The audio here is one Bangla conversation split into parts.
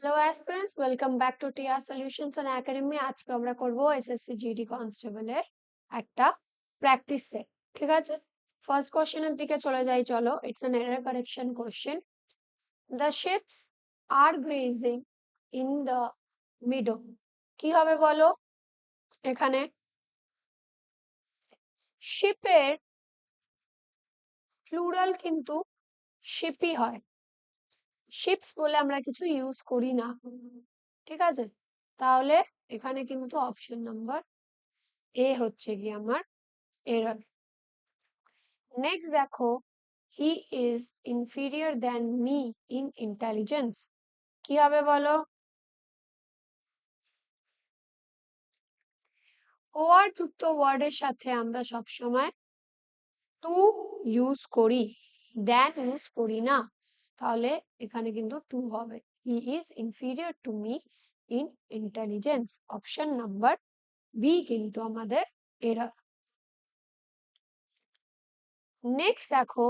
Hello aspirants, welcome back to TR solutions and academy. আজকে আমরা করব এসএসসি জিডি কনস্টেবলের একটা প্র্যাকটিস সেট। ঠিক আছে, ফার্স্ট কোশ্চেনের দিকে চলে যাই, চলো। It's an error correction question. The ships are grazing in the meadow. কি হবে বলো? এখানে শিপের প্লুরাল কিন্তু শিপই হয়, শিপস বলে আমরা কিছু ইউজ করি না। ঠিক আছে, তাহলে এখানে কিন্তু অপশন নাম্বার এ হচ্ছে কি আমার এরর। নেক্সট দেখো, he is inferior than me in intelligence. কি হবে বলো? ওয়ার যুক্ত ওয়ার্ডের সাথে আমরা সবসময় টু ইউজ করি, দ্যান ইউজ করি না। তাহলে এখানে কিন্তু টু হবে। He is inferior to me in intelligence. Option number B কিন্তু আমাদের এরর। নেক্সট দেখো,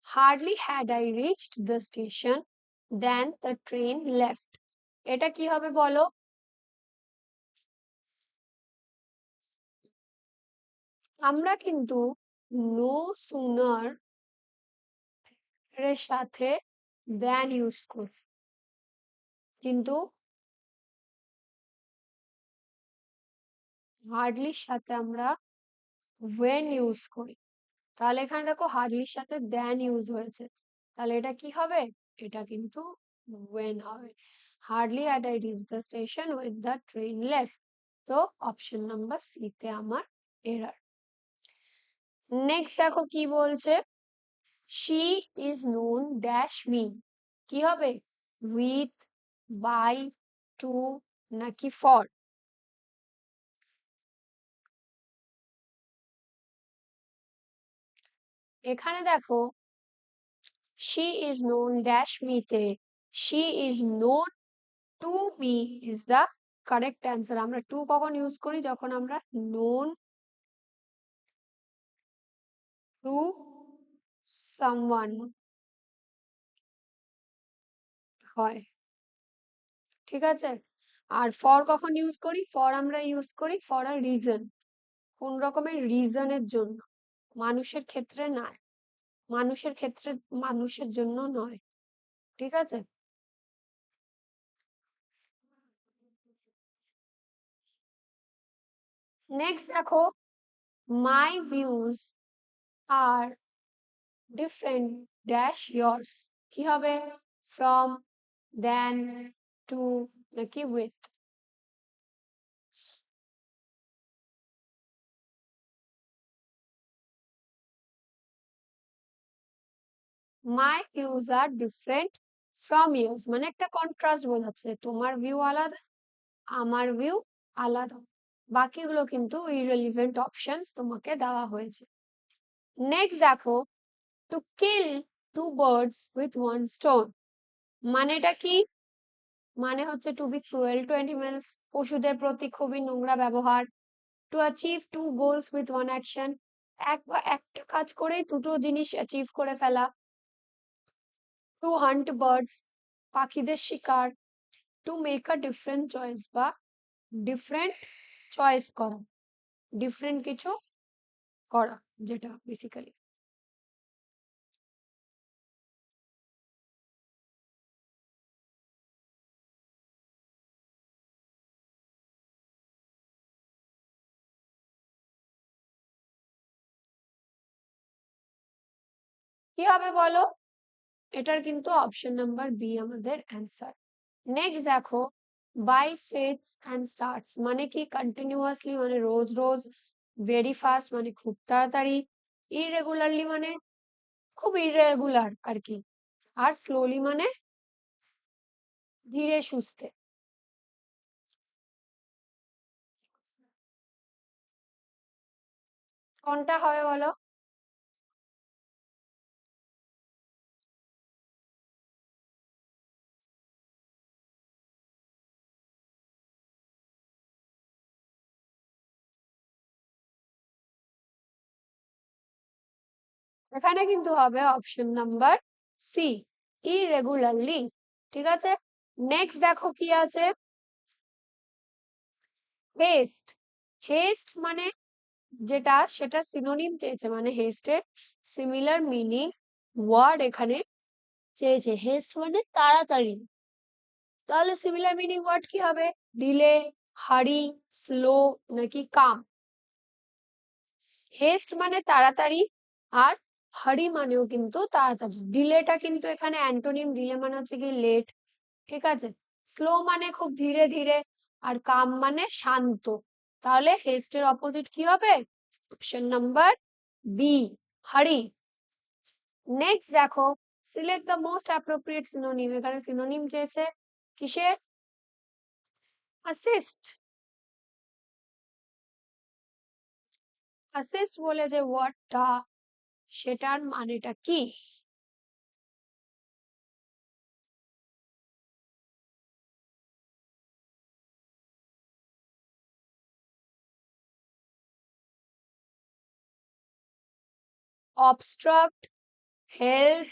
hardly had I reached the station then the train left. এটা কি হবে বলো? আমরা কিন্তু নো সুনার এর সাথে দেন ইউজ করি, কিন্তু হার্ডলির সাথে আমরা ওয়েন ইউজ করি। তাহলে এখানে দেখো হার্ডলির সাথে দেন ইউজ হয়েছে, তাহলে এটা কি হবে? এটা কিন্তু ওয়েন হবে। Hardly had I reach the station with the train left. তো অপশন নাম্বার সি তে আমার এরার। নেক্সট দেখো কি বলছে, she is known dash me. কি হবে? উইথ, বাই, টু, নাকি ফর? এখানে দেখো, শি ইজ নোন ড্যাশ মিতে she is known to me is the correct answer. আমরা টু কখন ইউজ করি? যখন আমরা নোন টু সামওয়ান হয়। ঠিক আছে, আর ফর কখন ইউজ করি? ফর আমরা ইউজ করি ফর আ রিজন, কোন রকমের রিজনের জন্য, মানুষের ক্ষেত্রে না, মানুষের ক্ষেত্রে, মানুষের জন্য নয়। ঠিক আছে, নেক্সট দেখো, my views are different dash yours. কি হবে? ফ্রম, দেন, টু, নাকি with? My views are different from yours মানে একটা কন্ট্রাস্ট বোঝাচ্ছে, তোমার ভিউ আলাদা, আমার ভিউ আলাদা। বাকিগুলো কিন্তু ইররিলেভেন্ট অপশনস তোমাকে দেওয়া হয়েছে। নেক্সট দেখো, to kill two birds with one stone. মানেটা কি? মানে হচ্ছে to be cruel to animals, পশুদের প্রতি খুবই নোংরা ব্যবহার। To achieve two goals with one action, একটা কাজ করেই দুটো জিনিস অ্যাচিভ করে ফেলা। টু হান্ট বার্ডস, পাখিদের শিকার। To make a different choice বা ডিফারেন্ট চয়েস করা, ডিফারেন্ট কিছু করা, যেটা বেসিক্যালি। কি হবে বলো? এটার কিন্তু অপশন নাম্বার বি আমাদের অ্যান্সার। নেক্সট দেখো, বাই ফেটস অ্যান্ড স্টার্টস মানে কি? কন্টিনিউয়াসলি মানে রোজ রোজ, ভেরি ফাস্ট মানে খুব তাড়াতাড়ি, ইররেগুলারলি মানে খুব ইররেগুলার আর কি, আর স্লোলি মানে ধীরে সুস্থে। কোনটা হবে বলো? এখানে কিন্তু হবে অপশন নাম্বার সি, ইরেগুলারলি। ঠিক আছে, নেক্সট দেখো কি আছে, হেস্ট। হেস্ট মানে যেটা, সেটা সিনোনিম চেয়েছে, মানে হেস্টের সিমিলার মিনিং ওয়ার্ড এখানে চেয়েছে। হেস্ট মানে তাড়াতাড়ি, তাহলে সিমিলার মিনিং ওয়ার্ড কি হবে? ডিলে, হারি, স্লো নাকি কাম? হেস্ট মানে তাড়াতাড়ি, আর হারি মানেও কিন্তু তাড়াতাড়ি। ডিলেটা কিন্তু এখানে অ্যান্টোনিম, ডিলে মানে হচ্ছে কি লেট, ঠিক আছে। স্লো মানে খুব ধীরে ধীরে, আর কাম মানে শান্ত। তাহলে হেস্টের অপোজিট কি হবে? অপশন নাম্বার বি, হারি। নেক্সট দেখো, select the most appropriate synonym. এখানে সিনোনিম চেয়েছে কিসের? অ্যাসিস্ট। অ্যাসিস্ট বলে যে ওয়ার্ডটা, সেটার মানেটা কি? অবস্ট্রাক্ট, হেল্প,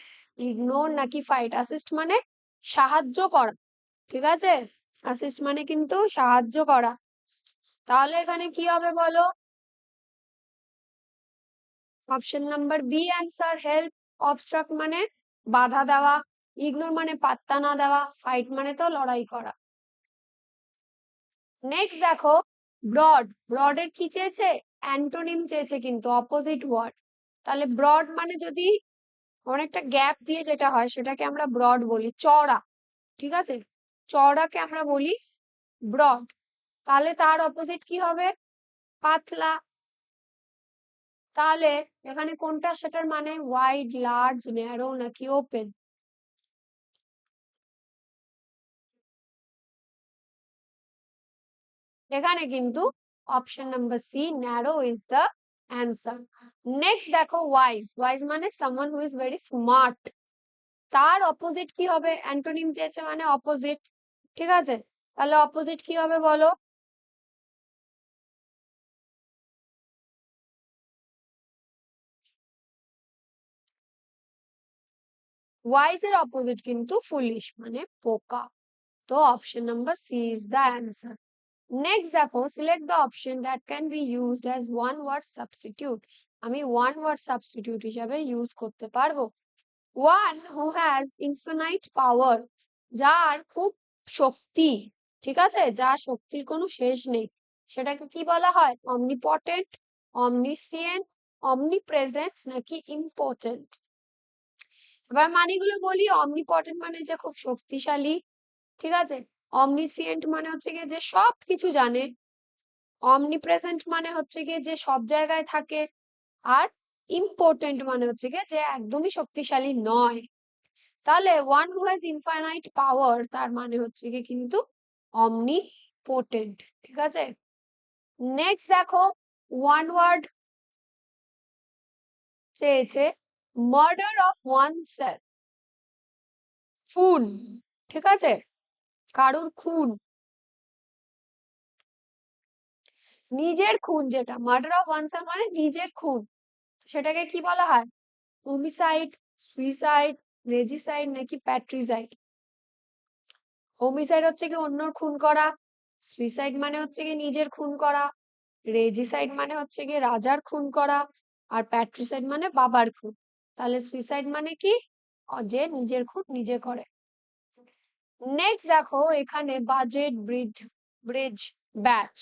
ইগনোর নাকি ফাইট? অ্যাসিস্ট মানে সাহায্য করা, ঠিক আছে। অ্যাসিস্ট মানে কিন্তু সাহায্য করা। তাহলে এখানে কি হবে বলো? Option number B answer, help. Obstruct মানে বাধা দেওয়া, ইগনোর মানে পাত্তা না দেওয়া, ফাইট মানে তো লড়াই করা। নেক্সট দেখো, ব্রড। ব্রডের কি চেয়েছে? অ্যান্টোনিম চেয়েছে কিন্তু, অপোজিট ওয়ার্ড। তাহলে ব্রড মানে যদি অনেকটা গ্যাপ দিয়ে যেটা হয়, সেটাকে আমরা ব্রড বলি, চওড়া, ঠিক আছে। চওড়াকে আমরা বলি ব্রড। তাহলে তার অপোজিট কি হবে? পাতলা। তাহলে এখানে কোনটা সেটার মানে? ওয়াইড, লার্জ, ন্যারো নাকি ওপেন? এখানে কিন্তু option number C, narrow is the answer. Next দেখো, ওয়াইজ। ওয়াইজ মানে someone who is very smart. তার অপোজিট কি হবে? অ্যান্টোনিম চেয়েছে মানে অপোজিট, ঠিক আছে। তাহলে অপোজিট কি হবে বলো? ওয়াইজ এর অপোজিট কিন্তু ফুলিশ, মানে বোকা। তো option number C is the answer. Next দেখো, select the option that can be used as one word substitute. আমি ওয়ান ওয়ার্ড সাবস্টিটিউট হিসাবে ইউজ করতে পারবো। One who has infinite power, যার খুব শক্তি, ঠিক আছে, যার শক্তির কোনো শেষ নেই, সেটাকে কি বলা হয়? অমনিপটেন্ট, অমনিসিয়েন্ট, অমনিপ্রেজেন্ট নাকি ইম্পর্টেন্ট? এবার মানেগুলো বলি। অমনিপটেন্ট মানে যে খুব শক্তিশালী, ঠিক আছে। অমনিসিয়েন্ট মানে হচ্ছে গিয়ে যে সব কিছু জানে। অমনিপ্রেজেন্ট মানে হচ্ছে গিয়ে যে সব জায়গায় থাকে। আর ইম্পর্টেন্ট মানে হচ্ছে গিয়ে যে একদমই শক্তিশালী নয়। তাহলে ওয়ান হু হ্যাজ ইনফাইনাইট পাওয়ার, তার মানে হচ্ছে গিয়ে কিন্তু অমনিপোটেন্ট, ঠিক আছে। নেক্সট দেখো, ওয়ান ওয়ার্ড চেয়েছে, মার্ডার অফ ওয়ান সেলফ, খুন, ঠিক আছে, কারুর খুন, নিজের খুন, যেটা মার্ডার অফ ওয়ান সেলফ মানে নিজের খুন, সেটাকে কি বলা হয়? হোমিসাইড, সুইসাইড, রেজিসাইড নাকি প্যাট্রিসাইড? হোমিসাইড হচ্ছে কি অন্যর খুন করা, সুইসাইড মানে হচ্ছে কি নিজের খুন করা, রেজিসাইড মানে হচ্ছে কি রাজার খুন করা, আর প্যাট্রিসাইড মানে বাবার খুন। তাহলে সুইসাইড মানে কি? যে নিজের খুন নিজে করে। নেক্সট দেখো, এখানে বাজেট, ব্রিজ, ব্রিজ, ব্যাচ,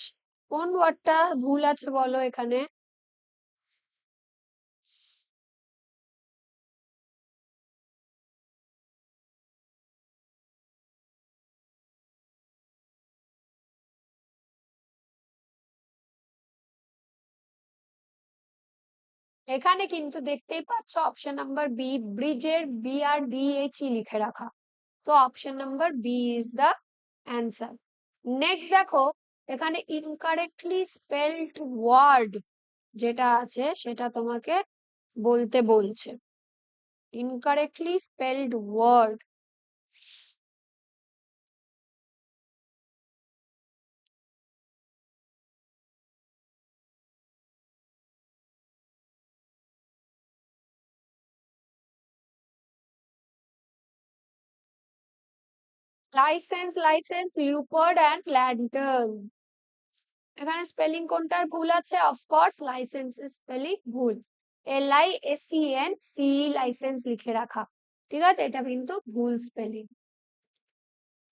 কোন ওয়ার্ডটা ভুল আছে বলো এখানে? এখানে কিন্তু দেখতেই পাচ্ছ অপশন নাম্বার বি, ব্রিজের B R D H E লিখে রাখা। তো option number B is the answer. Next দেখো, এখানে ইনকারেক্টলি স্পেলড ওয়ার্ড যেটা আছে, সেটা তোমাকে বলতে বলছে। Incorrectly spelled word, licence, leopard and lantern. এখানে স্পেলিং কোনটার ভুল আছে? অফকোর্স লাইসেন্স স্পেলিং ভুল, LISENC লাইসেন্স লিখে রাখা, ঠিক আছে, এটা কিন্তু ভুল স্পেলিং।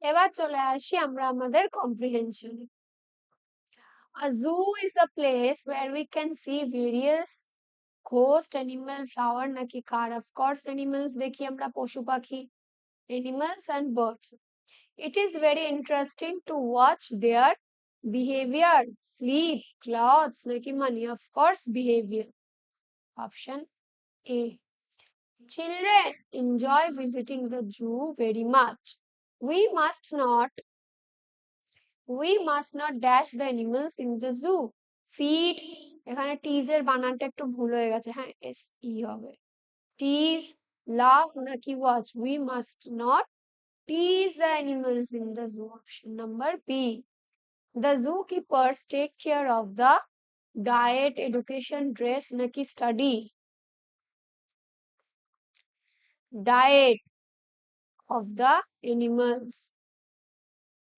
এবার চলে আসি আমরা আমাদের কম্প্রিহেনশনে। A zoo is a place where we can see various ghost animal, flower নাকি কার? Of course animals দেখি আমরা, পশু পাখি, animals and birds. It is very interesting to watch their behavior, sleep, clothes নাকি money? Of course behavior. Option A. Children enjoy visiting the zoo very much. We must not dash the animals in the zoo. Feed, এখানে টিজ এর বানানটা একটু ভুল হয়ে গেছে, হ্যাঁ SE হবে। Tease, laugh নাকি watch? We must not tease the animals in the zoo. Option number B. The zookeepers take care of the diet, education, dress নাকি study? Diet of the animals.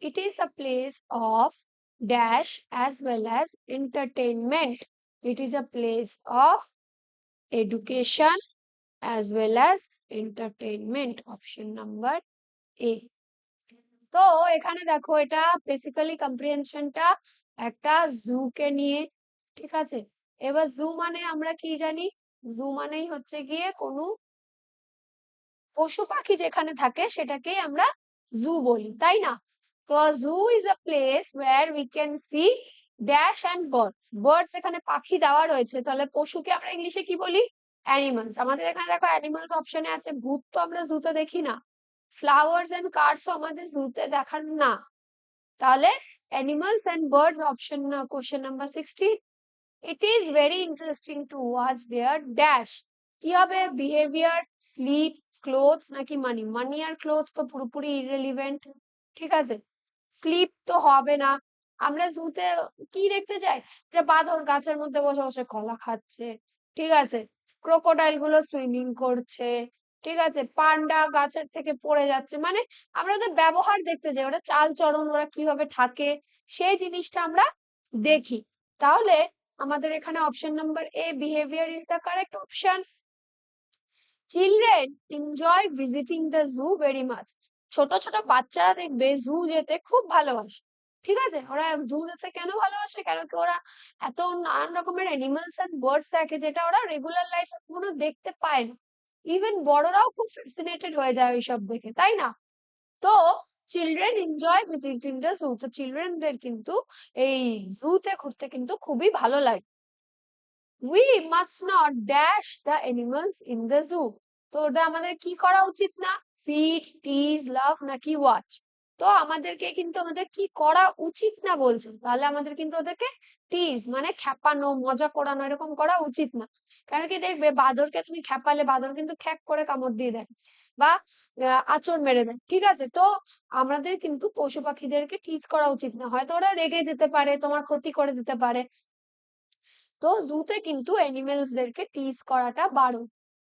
It is a place of dash as well as entertainment. It is a place of education as well as entertainment. Option number A. তো এখানে দেখো এটা বেসিক্যালি কম্প্রিহেনশনটা একটা জু কে নিয়ে, ঠিক আছে। এবার জু মানে আমরা কি জানি? জু মানেই হচ্ছে গিয়ে কোনো পশু পাখি যেখানে থাকে সেটাকেই আমরা জু বলি, তাই না? তো zoo is a place where we can see dash and birds. Birds এখানে পাখি দেওয়া রয়েছে, তাহলে পশুকে আমরা ইংলিশে কি বলি? অ্যানিমালস। আমাদের এখানে দেখো অ্যানিমালস অপশনে আছে, ভূত তো আমরা জুতে দেখি না, ফ্লাওয়ার্স এন্ড কার্ডস আমাদের জুতে দেখার না, তাহলে অ্যানিমালস এন্ড বার্ডস অপশন না, question number 16। It is very interesting to watch their dash, কি হবে? বিহেভিয়ার, স্লিপ, ক্লোথস নাকি মানি? মানি আর ক্লোথ তো পুরোপুরি ইররিলেভেন্ট, ঠিক আছে, স্লিপ তো হবে না। আমরা জুতে কি দেখতে যাই? যে বাঁদর গাছের মধ্যে বসে বসে কলা খাচ্ছে, ঠিক আছে, ক্রোকোডাইল গুলো সুইমিং করছে, ঠিক আছে, পান্ডা গাছের থেকে পড়ে যাচ্ছে, মানে আমরা ওদের ব্যবহার দেখতে যাই, ওরা চাল চরণ ওরা কিভাবে থাকে সেই জিনিসটা আমরা দেখি। তাহলে আমাদের এখানে option number A, behaviour is the correct option. Children enjoy visiting the zoo very much. ছোট ছোট বাচ্চারা দেখবে জু যেতে খুব ভালোবাসে, ঠিক আছে। ওরা জু যেতে কেন ভালোবাসে? কেন কি ওরা এত নানান রকমের অ্যানিমালস এন্ড বার্ডস দেখে যেটা ওরা রেগুলার লাইফে কখনো দেখতে পায় না। ইভেন বড়রাও খুব ফ্যাসিনেটেড হয়ে যায় ওইসব দেখে, তাই না? তো children enjoy visiting the zoo, তো চিলড্রেনদের কিন্তু এই জুতে ঘুরতে কিন্তু খুবই ভালো লাগে। We must not dash the animals in the zoo, তো ওটা আমাদের কি করা উচিত না? ফিড, টিজ, লাভ নাকি ওয়াচ? তো আমাদেরকে কিন্তু আমাদের কি করা উচিত না বলছে, তাহলে আমাদের কিন্তু ওদেরকে টিজ মানে খ্যাপানো, মজা করানো, এরকম করা উচিত না। কেন কি দেখবে বাঁদরকে তুমি খ্যাপালে বাঁদর কিন্তু খ্যাক করে কামড় দিয়ে দেয় বা আঁচড় মেরে দেয়, ঠিক আছে। তো আমাদের কিন্তু পশু পাখিদেরকে টিজ করা উচিত না, হয়তো ওরা রেগে যেতে পারে, তোমার ক্ষতি করে দিতে পারে। তো জুতে কিন্তু অ্যানিমেলস দেরকে টিজ করাটা বারণ।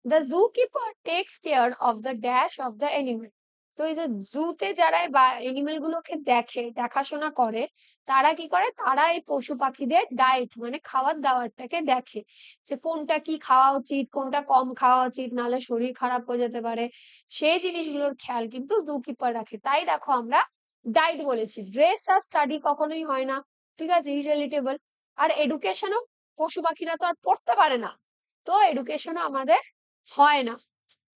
The zoo keeper takes care of the dash of the animal. তো এই যে জুতে যারা অ্যানিমেল গুলোকে দেখে, দেখাশোনা করে, তারা কি করে? তারা এই পশু পাখিদের ডায়েট মানে খাবার দাবারটাকে দেখে, যে কোনটা কি খাওয়া উচিত, কোনটা কম খাওয়া উচিত, নাহলে শরীর খারাপ হয়ে যেতে পারে, সেই জিনিসগুলোর খেয়াল কিন্তু জু কিপার রাখে। তাই দেখো আমরা ডায়েট বলেছি। ড্রেস আর স্টাডি কখনোই হয় না, ঠিক আছে, ইররিলেটেবল। আর এডুকেশনও, পশু পাখিরা তো আর পড়তে পারে না, তো এডুকেশনও আমাদের হয় না।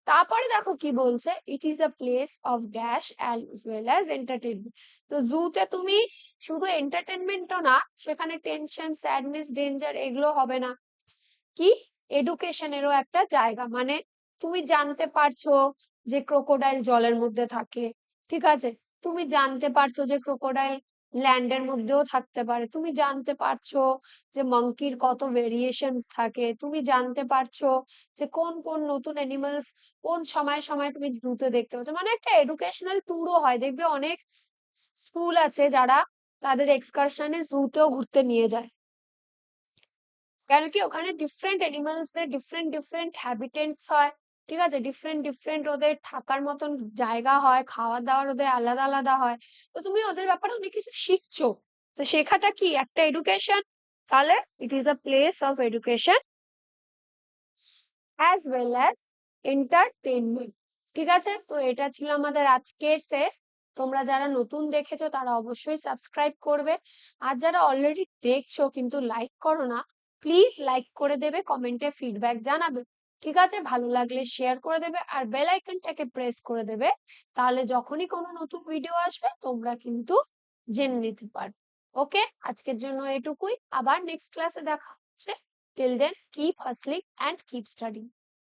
তারপরে দেখো কি বলছে, it is a place of dash as well as entertainment. তো জুতে তুমি শুধু এন্টারটেনমেন্টও না, সেখানে টেনশন, স্যাডনেস, ডেঞ্জার এগুলো হবে না, কি এডুকেশনেরও একটা জায়গা, মানে তুমি জানতে পারছো যে ক্রোকোডাইল জলের মধ্যে থাকে, ঠিক আছে, তুমি জানতে পারছো যে ক্রোকোডাইল ল্যান্ডের মধ্যেও থাকতে পারে, তুমি জানতে পারছো যে মাংকির কত ভেরিয়েশনস থাকে, তুমি জানতে পারছো যে কোন কোন নতুন অ্যানিমালস কোন সময় সময় তুমি জুতে দেখতে পাচ্ছ, মানে একটা এডুকেশনাল ট্যুরও হয়। দেখবে অনেক স্কুল আছে যারা তাদের এক্সকারশনে জুতেও ঘুরতে নিয়ে যায়, কেন কি ওখানে ডিফারেন্ট অ্যানিমালস দের ডিফারেন্ট ডিফারেন্ট হ্যাবিটেটস হয়, ঠিক আছে? ডিফারেন্ট ওদের থাকার মতন জায়গা হয়, খাওয়া-দাওয়ার ওদের আলাদা, আলাদা হয়। তো তুমি ওদের ব্যাপারে অনেক কিছু শিখছো। তো শেখাটা কি একটা এডুকেশন? তাহলে it is a place of education as well as entertainment. ঠিক আছে? তো এটা ছিল আমাদের আজকের সেট। তোমরা যারা নতুন দেখেছো তারা অবশ্যই সাবস্ক্রাইব করবে। আর যারা অলরেডি দেখছো কিন্তু লাইক করো না, প্লিজ লাইক করে দেবে, কমেন্টে ফিডব্যাক জানাবে। ঠিক আছে? ভালো লাগলে শেয়ার করে দেবে আর বেল আইকনটাকে প্রেস করে দেবে। তাহলে যখনই কোনো নতুন ভিডিও আসবে তোমরা কিন্তু জেনে নিতে পারবে। ওকে? আজকের জন্য এটুকুই। আবার নেক্সট ক্লাসে দেখা হচ্ছে। Till then, keep hustling and keep studying.